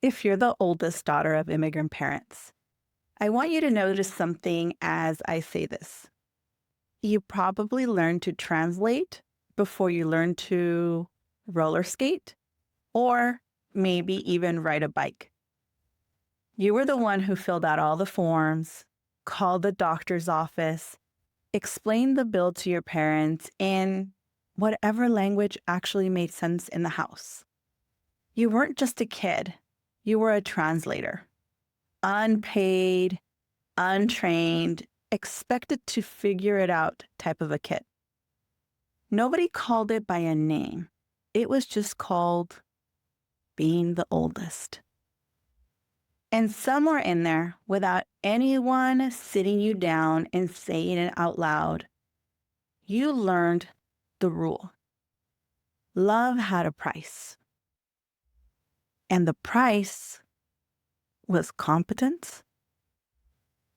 If you're the oldest daughter of immigrant parents, I want you to notice something as I say this. You probably learned to translate before you learned to roller skate or maybe even ride a bike. You were the one who filled out all the forms, called the doctor's office, explained the bill to your parents in whatever language actually made sense in the house. You weren't just a kid, you were a translator, unpaid, untrained, expected to figure it out type of a kid. Nobody called it by a name. It was just called being the oldest. And somewhere in there, without anyone sitting you down and saying it out loud, you learned the rule. Love had a price. And the price was competence.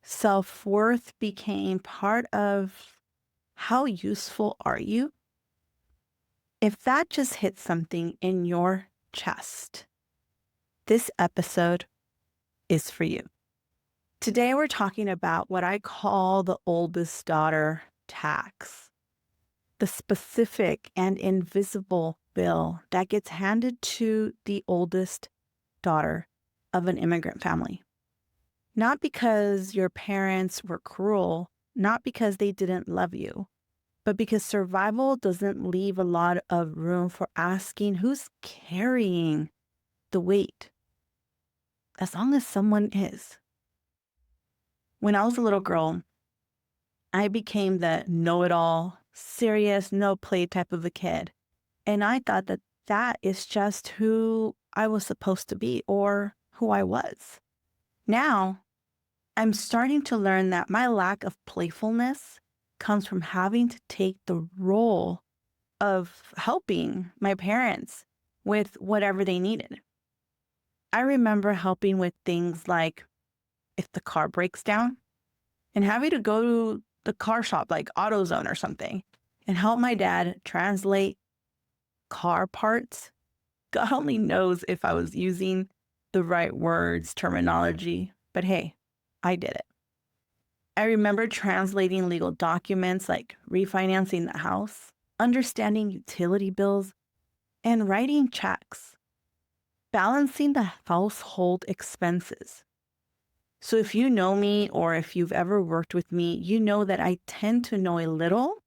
Self-worth became part of how useful are you? If that just hit something in your chest, this episode is for you. Today we're talking about what I call the oldest daughter tax, the specific and invisible bill that gets handed to the oldest daughter of an immigrant family. Not because your parents were cruel, not because they didn't love you, but because survival doesn't leave a lot of room for asking who's carrying the weight, as long as someone is. When I was a little girl, I became the know-it-all, serious, no-play type of a kid. And I thought that that is just who I was supposed to be or who I was. Now, I'm starting to learn that my lack of playfulness comes from having to take the role of helping my parents with whatever they needed. I remember helping with things like if the car breaks down and having to go to the car shop like AutoZone or something and help my dad translate car parts. God only knows if I was using the right words, terminology, but hey, I did it. I remember translating legal documents like refinancing the house, understanding utility bills, and writing checks, balancing the household expenses. So if you know me or if you've ever worked with me, you know that I tend to know a little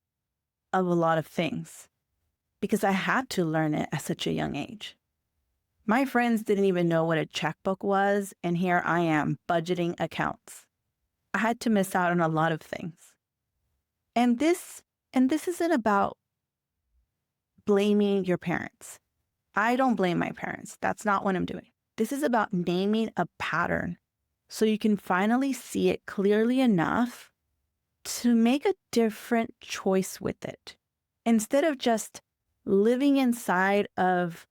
of a lot of things because I had to learn it at such a young age. My friends didn't even know what a checkbook was, and here I am budgeting accounts. I had to miss out on a lot of things. And this isn't about blaming your parents. I don't blame my parents. That's not what I'm doing. This is about naming a pattern so you can finally see it clearly enough to make a different choice with it. Instead of just living inside of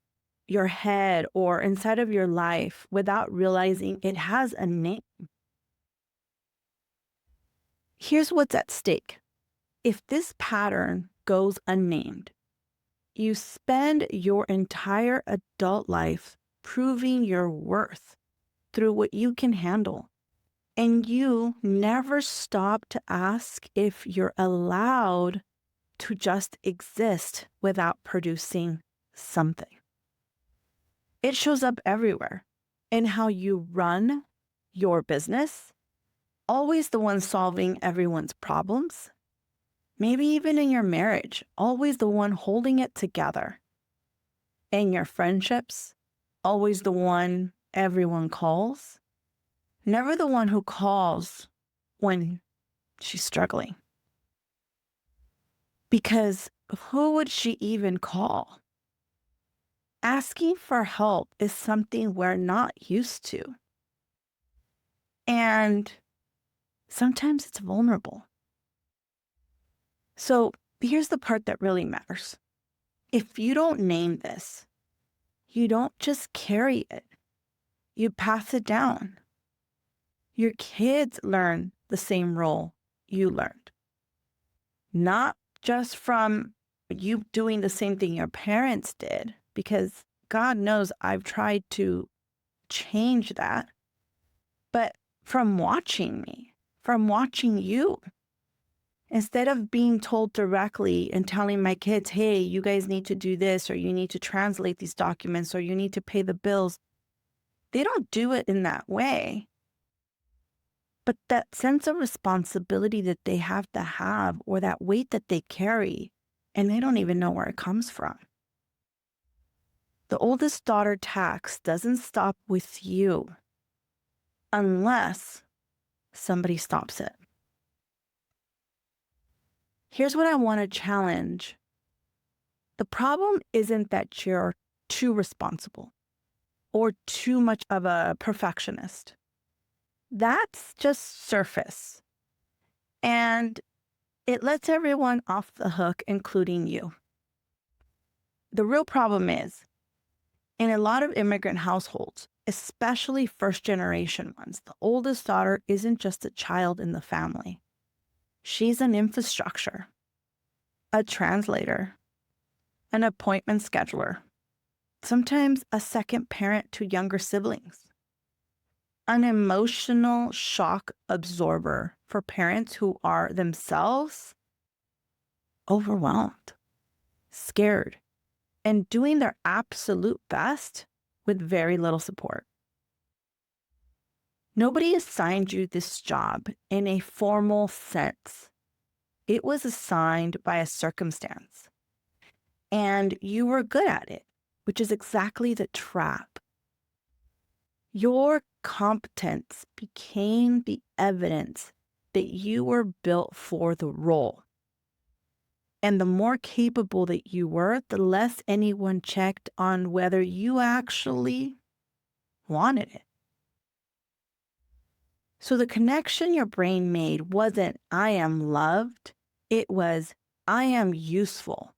your head or inside of your life without realizing it has a name. Here's what's at stake. If this pattern goes unnamed, you spend your entire adult life proving your worth through what you can handle. And you never stop to ask if you're allowed to just exist without producing something. It shows up everywhere in how you run your business, always the one solving everyone's problems, maybe even in your marriage, always the one holding it together. In your friendships, always the one everyone calls, never the one who calls when she's struggling. Because who would she even call? Asking for help is something we're not used to. And sometimes it's vulnerable. So here's the part that really matters. If you don't name this, you don't just carry it, you pass it down. Your kids learn the same role you learned. Not just from you doing the same thing your parents did, because God knows I've tried to change that, but from watching me, from watching you. Instead of being told directly and telling my kids, hey, you guys need to do this, or you need to translate these documents, or you need to pay the bills, they don't do it in that way. But that sense of responsibility that they have to have, or that weight that they carry, and they don't even know where it comes from. The oldest daughter tax doesn't stop with you unless somebody stops it. Here's what I want to challenge. The problem isn't that you're too responsible or too much of a perfectionist. That's just surface. And it lets everyone off the hook, including you. The real problem is, in a lot of immigrant households, especially first-generation ones, the oldest daughter isn't just a child in the family. She's an infrastructure, a translator, an appointment scheduler, sometimes a second parent to younger siblings, an emotional shock absorber for parents who are themselves overwhelmed, scared, and doing their absolute best with very little support. Nobody assigned you this job in a formal sense. It was assigned by a circumstance, and you were good at it, which is exactly the trap. Your competence became the evidence that you were built for the role. And the more capable that you were, the less anyone checked on whether you actually wanted it. So the connection your brain made wasn't, I am loved. It was, I am useful.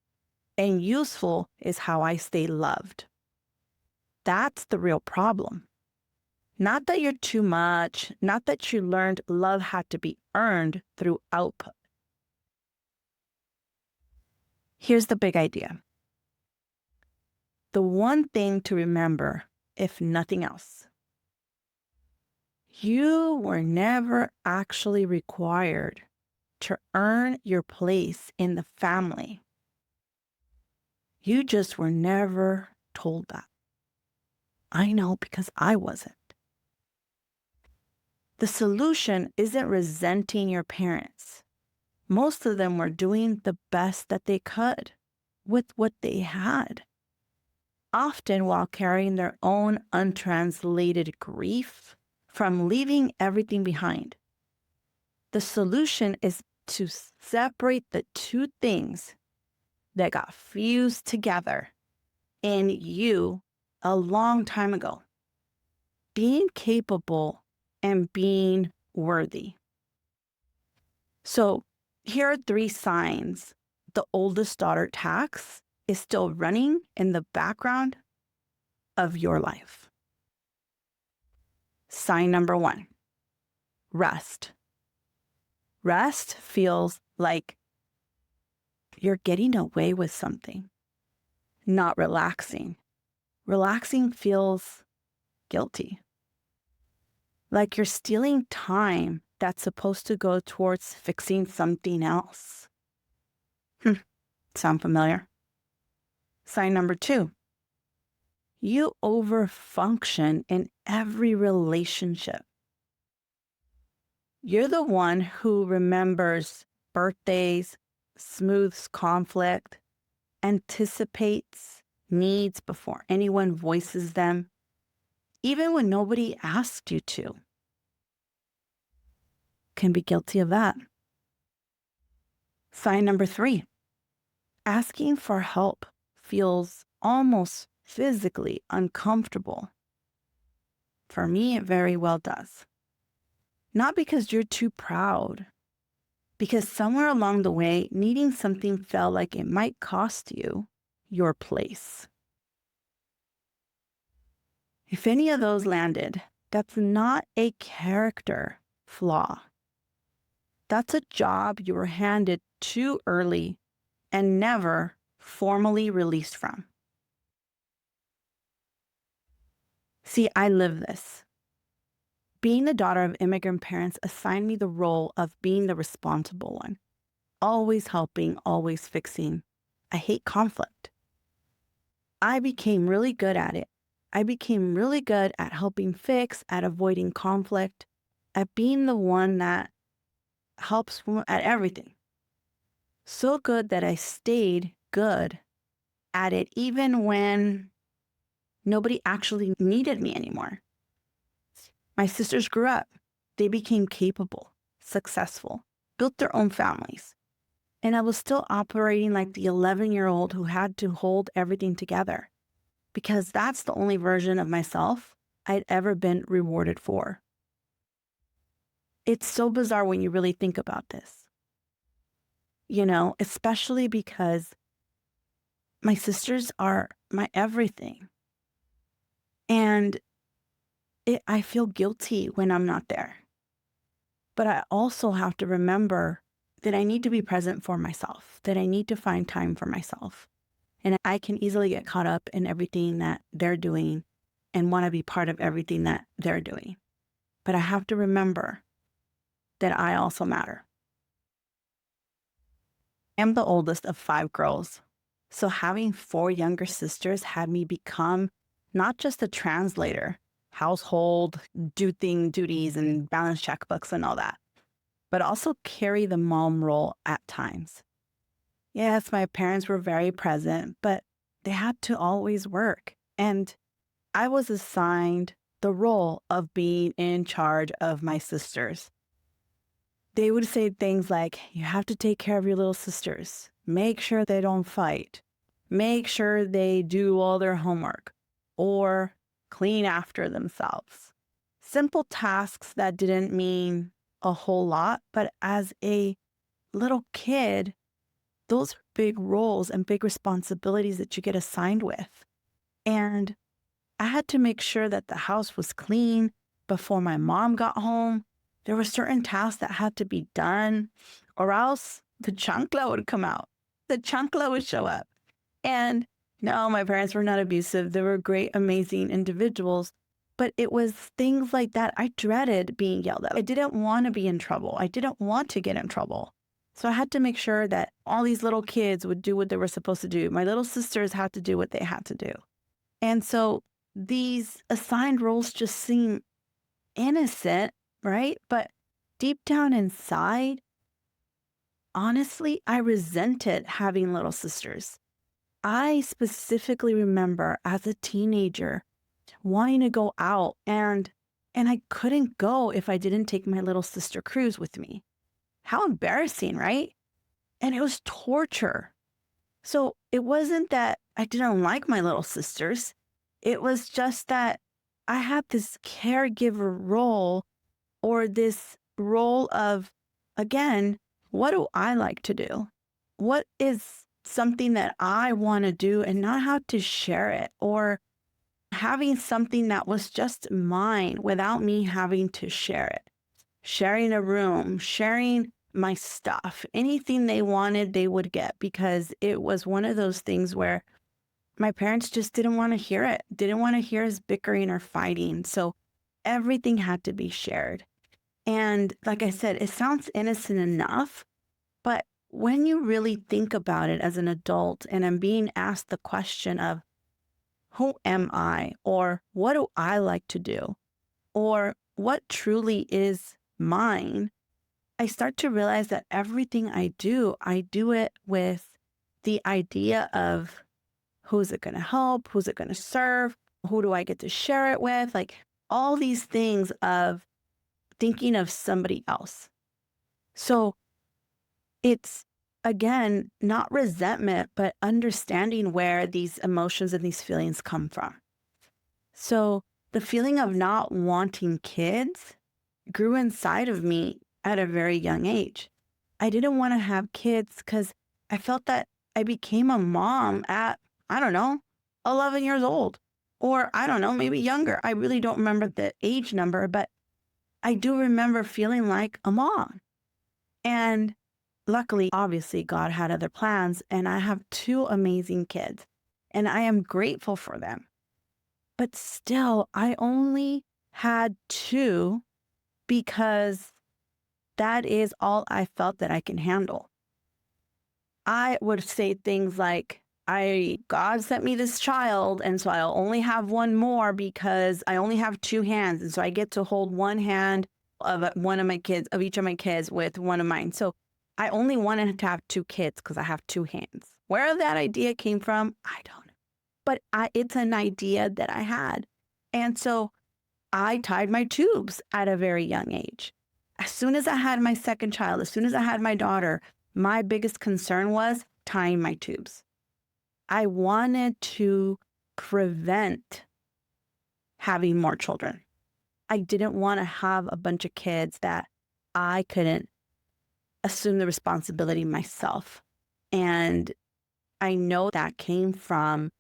And useful is how I stay loved. That's the real problem. Not that you're too much, not that you learned love had to be earned through output. Here's the big idea. The one thing to remember, if nothing else, you were never actually required to earn your place in the family. You just were never told that. I know because I wasn't. The solution isn't resenting your parents. Most of them were doing the best that they could with what they had, often while carrying their own untranslated grief from leaving everything behind. The solution is to separate the two things that got fused together in you a long time ago: being capable and being worthy. So here are 3 signs the oldest daughter tax is still running in the background of your life. Sign number 1, rest. Rest feels like you're getting away with something, not relaxing. Relaxing feels guilty, like you're stealing time that's supposed to go towards fixing something else. Sound familiar? Sign number 2, you overfunction in every relationship. You're the one who remembers birthdays, smooths conflict, anticipates needs before anyone voices them, even when nobody asked you to. Can be guilty of that. Sign number 3, asking for help feels almost physically uncomfortable. For me, it very well does. Not because you're too proud, because somewhere along the way, needing something felt like it might cost you your place. If any of those landed, that's not a character flaw. That's a job you were handed too early and never formally released from. See, I live this. Being the daughter of immigrant parents assigned me the role of being the responsible one, always helping, always fixing. I hate conflict. I became really good at it. I became really good at helping fix, at avoiding conflict, at being the one that helps at everything. So good that I stayed good at it even when nobody actually needed me anymore. My sisters grew up. They became capable, successful, built their own families. And I was still operating like the 11-year-old who had to hold everything together because that's the only version of myself I'd ever been rewarded for. It's so bizarre when you really think about this, especially because my sisters are my everything. And I feel guilty when I'm not there. But I also have to remember that I need to be present for myself, that I need to find time for myself. And I can easily get caught up in everything that they're doing and want to be part of everything that they're doing. But I have to remember that I also matter. I'm the oldest of 5 girls. So having 4 younger sisters had me become not just a translator, household duties and balance checkbooks and all that, but also carry the mom role at times. Yes, my parents were very present, but they had to always work. And I was assigned the role of being in charge of my sisters. They would say things like, you have to take care of your little sisters. Make sure they don't fight. Make sure they do all their homework or clean after themselves. Simple tasks that didn't mean a whole lot, but as a little kid, those are big roles and big responsibilities that you get assigned with. And I had to make sure that the house was clean before my mom got home. There were certain tasks that had to be done, or else the chancla would come out. The chancla would show up. And no, my parents were not abusive. They were great, amazing individuals. But it was things like that. I dreaded being yelled at. I didn't want to be in trouble. I didn't want to get in trouble. So I had to make sure that all these little kids would do what they were supposed to do. My little sisters had to do what they had to do. And so these assigned roles just seem innocent, right? But deep down inside, honestly, I resented having little sisters. I specifically remember as a teenager wanting to go out and I couldn't go if I didn't take my little sister Cruz with me. How embarrassing, right? And it was torture. So it wasn't that I didn't like my little sisters. It was just that I had this caregiver role or this role of, again, what do I like to do? What is something that I want to do and not have to share it, or having something that was just mine without me having to share it. Sharing a room, sharing my stuff, anything they wanted, they would get, because it was one of those things where my parents just didn't want to hear it, didn't want to hear us bickering or fighting. So everything had to be shared. And like I said, it sounds innocent enough, but when you really think about it as an adult and I'm being asked the question of, who am I? Or what do I like to do? Or what truly is mine? I start to realize that everything I do it with the idea of, who's it going to help? Who's it going to serve? Who do I get to share it with? Like all these things of thinking of somebody else. So it's, again, not resentment, but understanding where these emotions and these feelings come from. So the feeling of not wanting kids grew inside of me at a very young age. I didn't want to have kids because I felt that I became a mom at, I don't know, 11 years old, or I don't know, maybe younger. I really don't remember the age number, but I do remember feeling like a mom. And luckily, obviously, God had other plans, and I have 2 amazing kids, and I am grateful for them. But still, I only had two because that is all I felt that I can handle. I would say things like, God sent me this child, and so I'll only have one more because I only have two hands. And so I get to hold one hand of one of my kids, of each of my kids with one of mine. So I only wanted to have two kids because I have two hands. Where that idea came from, I don't know. But it's an idea that I had. And so I tied my tubes at a very young age. As soon as I had my second child, as soon as I had my daughter, my biggest concern was tying my tubes. I wanted to prevent having more children. I didn't want to have a bunch of kids that I couldn't assume the responsibility myself. And I know that came from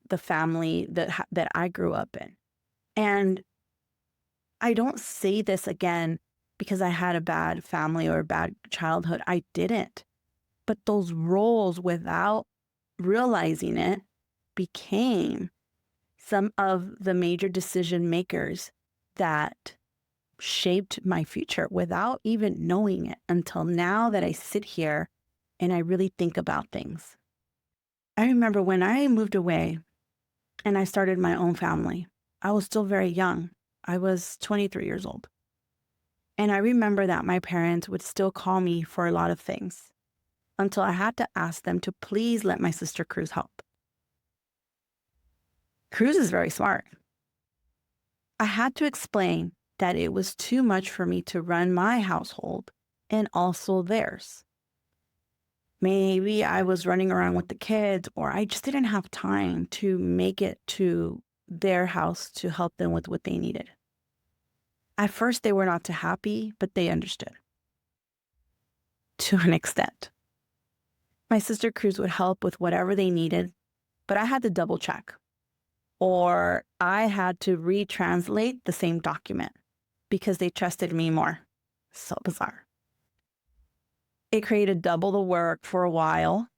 the family that I grew up in. And I don't say this again because I had a bad family or a bad childhood. I didn't. But those roles, without realizing it, became some of the major decision makers that shaped my future without even knowing it until now that I sit here and I really think about things. I remember when I moved away and I started my own family, I was still very young. I was 23 years old. And I remember that my parents would still call me for a lot of things until I had to ask them to please let my sister Cruz help. Cruz is very smart. I had to explain that it was too much for me to run my household and also theirs. Maybe I was running around with the kids, or I just didn't have time to make it to their house to help them with what they needed. At first, they were not too happy, but they understood to an extent. My sister Cruz would help with whatever they needed, but I had to double check, or I had to retranslate the same document because they trusted me more. So bizarre. It created double the work for a while,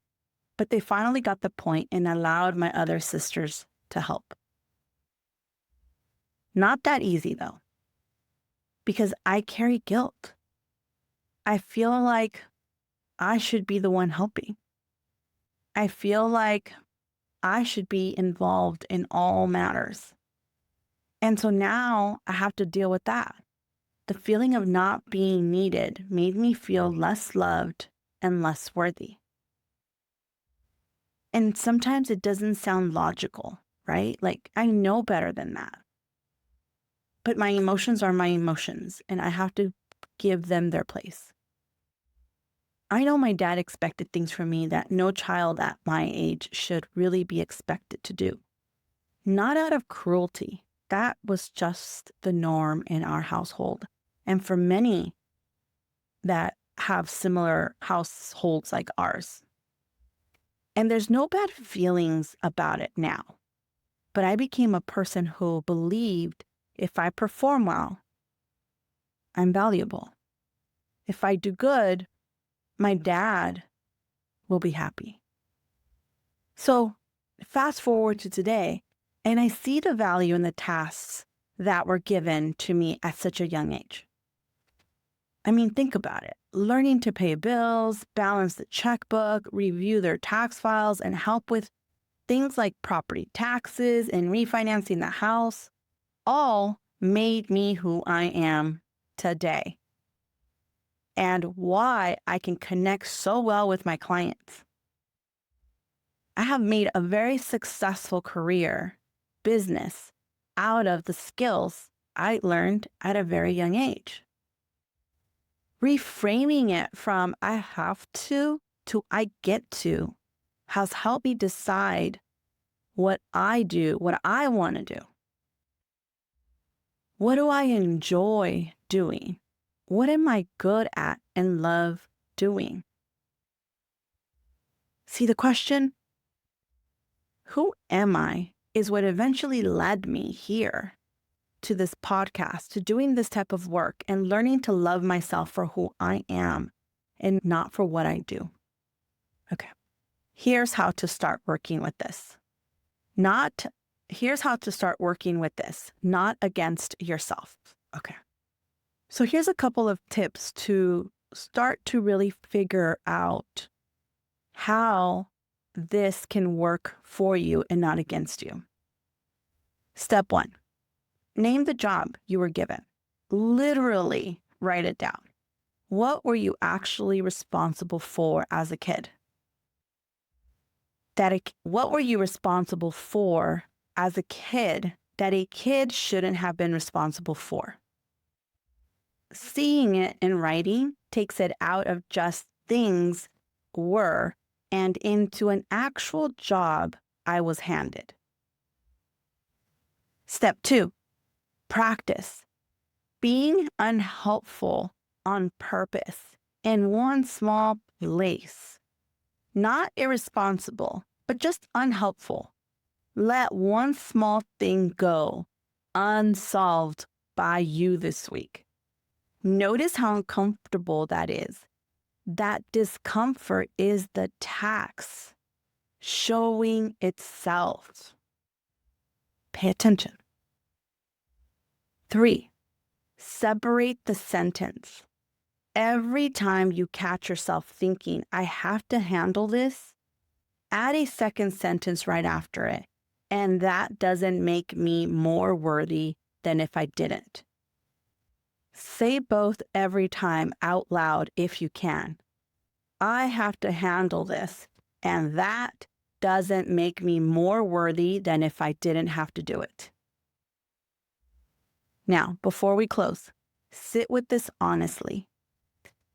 but they finally got the point and allowed my other sisters to help. Not that easy, though, because I carry guilt. I feel like I should be the one helping. I feel like I should be involved in all matters. And so now I have to deal with that. The feeling of not being needed made me feel less loved and less worthy. And sometimes it doesn't sound logical, right? Like, I know better than that. But my emotions are my emotions, and I have to give them their place. I know my dad expected things from me that no child at my age should really be expected to do. Not out of cruelty. That was just the norm in our household. And for many that have similar households like ours. And there's no bad feelings about it now. But I became a person who believed if I perform well, I'm valuable. If I do good, my dad will be happy. So fast forward to today, and I see the value in the tasks that were given to me at such a young age. I mean, think about it. Learning to pay bills, balance the checkbook, review their tax files, and help with things like property taxes and refinancing the house, all made me who I am today and why I can connect so well with my clients. I have made a very successful career, business, out of the skills I learned at a very young age. Reframing it from I have to I get to has helped me decide what I do, what I want to do. What do I enjoy doing? What am I good at and love doing? See, the question, who am I, is what eventually led me here to this podcast, to doing this type of work and learning to love myself for who I am and not for what I do. Okay, here's how to start working with this. Not here's how to start working with this, not against yourself. Okay. So here's a couple of tips to start to really figure out how this can work for you and not against you. Step 1, name the job you were given. Literally write it down. What were you actually responsible for as a kid? What were you responsible for as a kid that a kid shouldn't have been responsible for? Seeing it in writing takes it out of just things were and into an actual job I was handed. Step 2, practice being unhelpful on purpose in one small place. Not irresponsible, but just unhelpful. Let one small thing go unsolved by you this week. Notice how uncomfortable that is. That discomfort is the tax showing itself. Pay attention. 3, separate the sentence. Every time you catch yourself thinking, I have to handle this, add a second sentence right after it. And that doesn't make me more worthy than if I didn't. Say both every time out loud if you can. I have to handle this, and that doesn't make me more worthy than if I didn't have to do it. Now, before we close, sit with this honestly.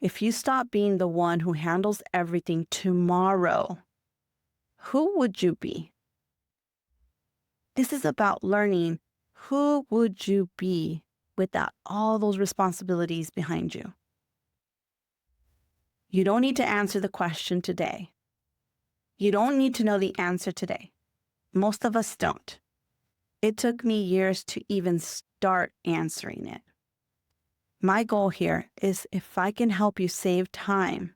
If you stop being the one who handles everything tomorrow, who would you be? This is about learning who would you be without all those responsibilities behind you. You don't need to answer the question today. You don't need to know the answer today. Most of us don't. It took me years to even start answering it. My goal here is if I can help you save time,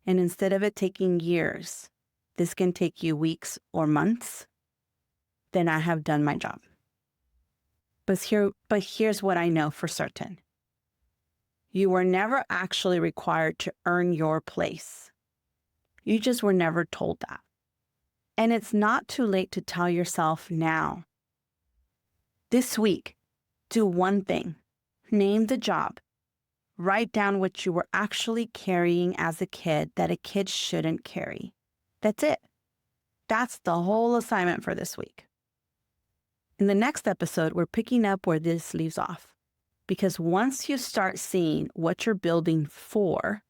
and instead of it taking years, this can take you weeks or months, then I have done my job. But here's what I know for certain. You were never actually required to earn your place. You just were never told that. And it's not too late to tell yourself now. This week, do one thing. Name the job. Write down what you were actually carrying as a kid that a kid shouldn't carry. That's it. That's the whole assignment for this week. In the next episode, we're picking up where this leaves off. Because once you start seeing what you're building for,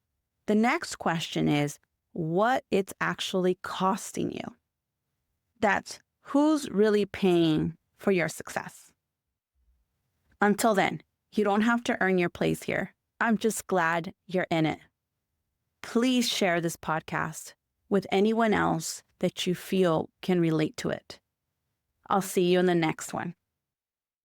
the next question is what it's actually costing you. That's who's really paying for your success. Until then, you don't have to earn your place here. I'm just glad you're in it. Please share this podcast with anyone else that you feel can relate to it. I'll see you in the next one.